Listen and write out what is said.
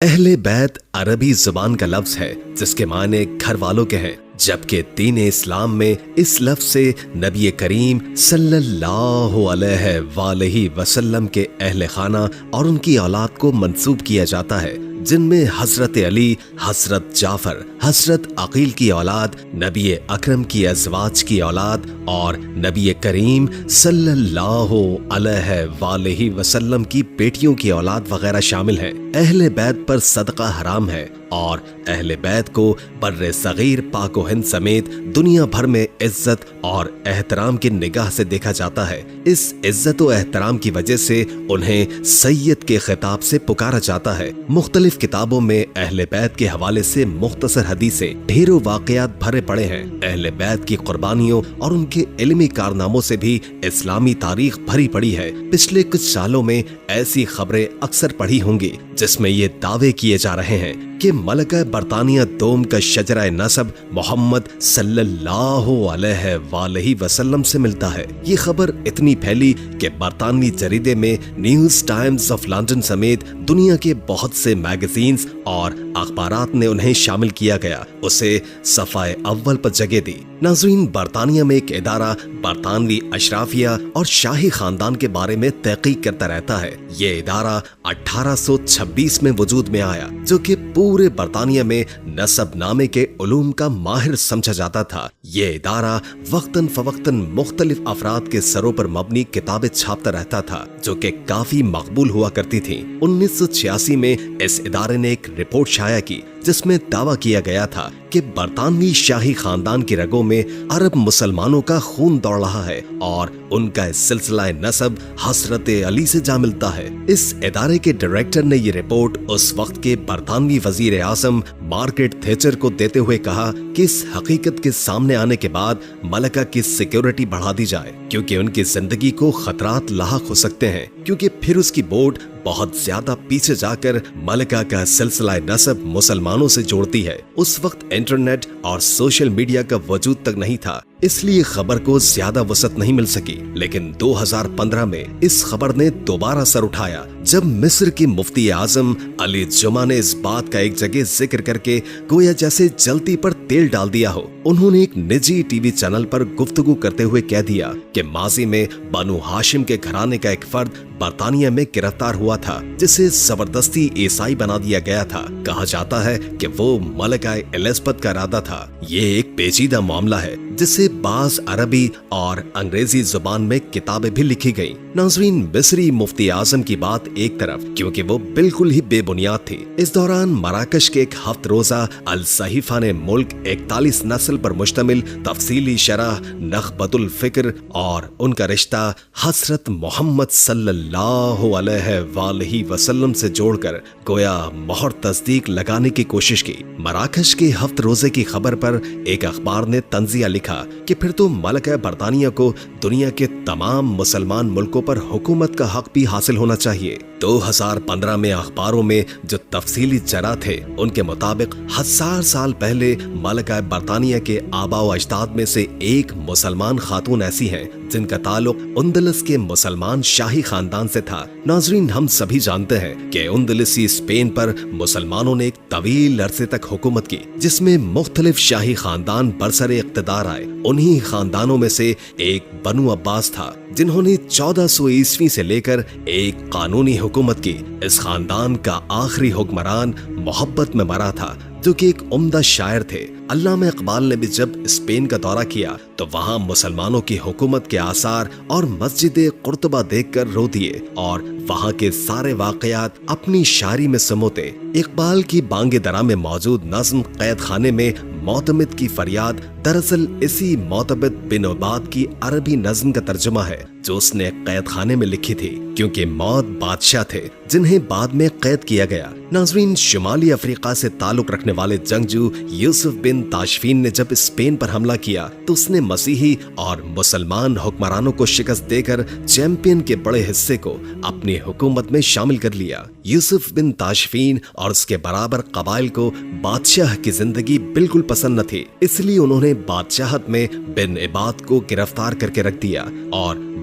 اہل بیت عربی زبان کا لفظ ہے جس کے معنی گھر والوں کے ہیں، جبکہ دین اسلام میں اس لفظ سے نبی کریم صلی اللہ علیہ وآلہ وسلم کے اہل خانہ اور ان کی اولاد کو منسوب کیا جاتا ہے، جن میں حضرت علی، حضرت جعفر، حضرت عقیل کی اولاد، نبی اکرم کی ازواج کی اولاد اور نبی کریم صلی اللہ علیہ وآلہ وسلم کی بیٹیوں کی اولاد وغیرہ شامل ہیں۔ اہل بیت پر صدقہ حرام ہے اور اہل بیت کو بر صغیر پاک و ہند سمیت دنیا بھر میں عزت اور احترام کی نگاہ سے دیکھا جاتا ہے۔ اس عزت و احترام کی وجہ سے انہیں سید کے خطاب سے پکارا جاتا ہے۔ مختلف کتابوں میں اہل بیت کے حوالے سے مختصر حدیثیں، ڈھیروں واقعات بھرے پڑے ہیں۔ اہل بیت کی قربانیوں اور ان کے علمی کارناموں سے بھی اسلامی تاریخ بھری پڑی ہے۔ پچھلے کچھ سالوں میں ایسی خبریں اکثر پڑھی ہوں گی جس میں یہ دعوے کیے جا رہے ہیں کہ ملکہ برطانیہ دوم کا شجرہ نسب محمد صلی اللہ علیہ وآلہ وسلم سے ملتا ہے۔ یہ خبر اتنی پھیلی کہ برطانوی جریدے میں نیوز ٹائمز آف لندن سمیت دنیا کے بہت سے میگزینز اور اخبارات نے انہیں شامل کیا گیا، اسے صفحہ اول پر جگہ دی۔ ناظرین، برطانیہ میں ایک ادارہ برطانوی اشرافیہ اور شاہی خاندان کے بارے میں تحقیق کرتا رہتا ہے۔ یہ ادارہ 1826 میں وجود میں آیا، جو کہ پورے برطانیہ میں نسب نامے کے علوم کا ماہر سمجھا جاتا تھا۔ یہ ادارہ وقتاً فوقتاً مختلف افراد کے سروں پر مبنی کتابیں چھاپتا رہتا تھا، جو کہ کافی مقبول ہوا کرتی تھیں۔ 1986 میں اس ادارے نے ایک رپورٹ شائع کی جس میں دعویٰ کیا گیا تھا کہ برطانوی شاہی خاندان کی رگوں میں عرب مسلمانوں کا خون دوڑ رہا ہے اور ان کا سلسلہ نسب حضرت علی سے جا ملتا ہے۔ اس ادارے کے ڈائریکٹر نے یہ رپورٹ اس وقت کے برطانوی وزیر اعظم مارگریٹ تھیچر کو دیتے ہوئے کہا کہ اس حقیقت کے سامنے آنے کے بعد ملکہ کی سیکیورٹی بڑھا دی جائے، کیونکہ ان کی زندگی کو خطرات لاحق ہو سکتے ہیں، کیونکہ پھر اس کی بورڈ بہت زیادہ پیچھے جا کر ملکہ کا سلسلہ نسب مسلمانوں سے جوڑتی ہے۔ اس وقت انٹرنیٹ اور سوشل میڈیا کا وجود تک نہیں تھا، اس لیے خبر کو زیادہ وسعت نہیں مل سکی۔ لیکن 2015 میں اس خبر نے دوبارہ سر اٹھایا جب مصر کے مفتی اعظم علی جمعہ نے اس بات کا ایک جگہ ذکر کر کے گویا جیسے جلتی پر تیل ڈال دیا ہو۔ انہوں نے ایک نجی ٹی وی چینل پر گفتگو کرتے ہوئے کہہ دیا کہ ماضی میں بنو ہاشم کے گھرانے کا ایک فرد برطانیہ میں گرفتار ہوا تھا، جسے زبردستی عیسائی بنا دیا گیا تھا۔ کہا جاتا ہے کہ وہ ملکہ الزبتھ کا ارادہ تھا۔ یہ ایک پیچیدہ معاملہ ہے جسے بعض عربی اور انگریزی زبان میں کتابیں بھی لکھی گئیں۔ ناظرین، مصری مفتی اعظم کی بات ایک طرف، کیونکہ وہ بالکل ہی بے بنیاد تھی۔ اس دوران مراکش کے ایک ہفت روزہ الصحیفہ نے ملک 41 نسل پر مشتمل تفصیلی شرح نخبۃ الفکر اور ان کا رشتہ حضرت محمد صلی اللہ علیہ وآلہ وسلم سے جوڑ کر گویا مہر تصدیق لگانے کی کوشش کی۔ مراکش کے ہفت روزے کی خبر پر ایک اخبار نے تنزیہ لکھا کہ پھر تو ملکہ برطانیہ کو دنیا کے تمام مسلمان ملکوں پر حکومت کا حق بھی حاصل ہونا چاہیے۔ 2015 میں اخباروں میں جو تفصیلی جرا تھے ان کے مطابق 1000 سال پہلے ملکہ برطانیہ کے آباء و اجداد میں سے ایک مسلمان خاتون ایسی ہیں جن کا تعلق اندلس کے مسلمان شاہی خاندان سے تھا۔ ناظرین، ہم سبھی جانتے ہیں کہ اندلسی اسپین پر مسلمانوں نے ایک طویل عرصے تک حکومت کی، جس میں مختلف شاہی خاندان برسر اقتدار آئے۔ انہی خاندانوں میں سے ایک بنو عباس تھا جنہوں نے 1400 عیسوی سے لے کر ایک قانونی حکومت کی۔ اس خاندان کا آخری حکمران محبت میں مرا تھا، جو کہ ایک عمدہ شاعر تھے۔ علامہ اقبال نے بھی جب اسپین کا دورہ کیا تو وہاں مسلمانوں کی حکومت کے آثار اور مسجد قرطبہ دیکھ کر رو دیے اور وہاں کے سارے واقعات اپنی شاعری میں سموتے۔ اقبال کی بانگ درا میں موجود نظم قید خانے میں معتمد کی فریاد دراصل اسی معتمد بن عباد کی عربی نظم کا ترجمہ ہے جو اس نے قید خانے میں لکھی تھی، کیونکہ موت بادشاہ تھے جنہیں بعد میں قید کیا گیا۔ ناظرین، شمالی افریقہ سے تعلق رکھنے والے جنگجو یوسف بن تاشفین نے جب اسپین پر حملہ کیا تو اس نے مسیحی اور مسلمان حکمرانوں کو شکست دے کر چیمپئن کے بڑے حصے کو اپنی حکومت میں شامل کر لیا۔ یوسف بن تاشفین اور اس کے برابر قبائل کو بادشاہ کی زندگی بالکل پسند نہ تھی، اس لیے انہوں نے بادشاہت میں بن عباد کو گرفتار کر کے رکھ دیا اور